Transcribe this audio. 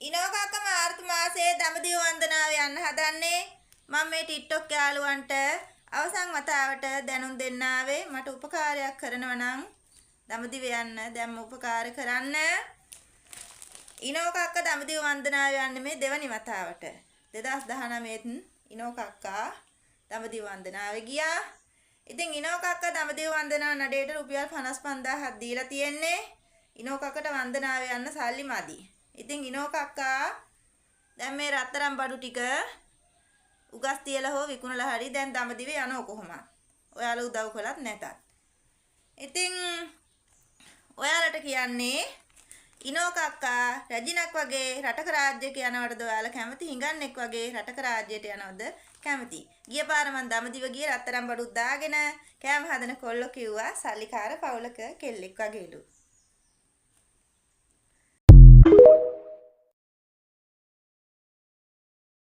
ඉනෝකක්ක මාර්තු මාසයේ දඹදිව වන්දනාව යන්න හදන්නේ. මම මේ ටික්ටොක් යාළුවන්ට අවසන් වතාවට දැනුම් දෙන්න ආවේ. මට උපකාරයක් කරනවා නම් දඹදිව යන්න දැම්ම උපකාර කරන්න. ඉනෝකක්ක දඹදිව වන්දනාව යන්නේ මේ දෙවනි වතාවට. 2019 ඉනෝකක්කා දඹදිව වන්දනාවේ ගියා. ඉතින් ඉනෝකක්ක දඹදිව වන්දනා නඩේට රුපියල් 55000ක් දීලා තියෙන්නේ. ඉනෝකක්කට වන්දනාවේ යන්න සල්ලි මදි. ඉතින් ඉනෝකක්කා දැන් මේ රත්තරන් බඩු ටික උගස් තියලා හෝ විකුණලා හරි දැන් දඹදිවේ යනවා කොහොමද? ඔයාලා උදව් කළත් නැතත්. ඉතින් ඔයාලට කියන්නේ ඉනෝකක්කා රජිනක් වගේ රටක රාජ්‍යයක යනවටද ඔයාලා කැමති? හිඟන්නෙක් වගේ රටක රාජ්‍යයට යනවද කැමති? ගිය පාර මං දඹදිව ගියේ රත්තරන් බඩුත් දාගෙන කෑම හදන කොල්ලෝ කිව්වා සල්ලිකාර පවුලක කෙල්ලෙක් වගේලු.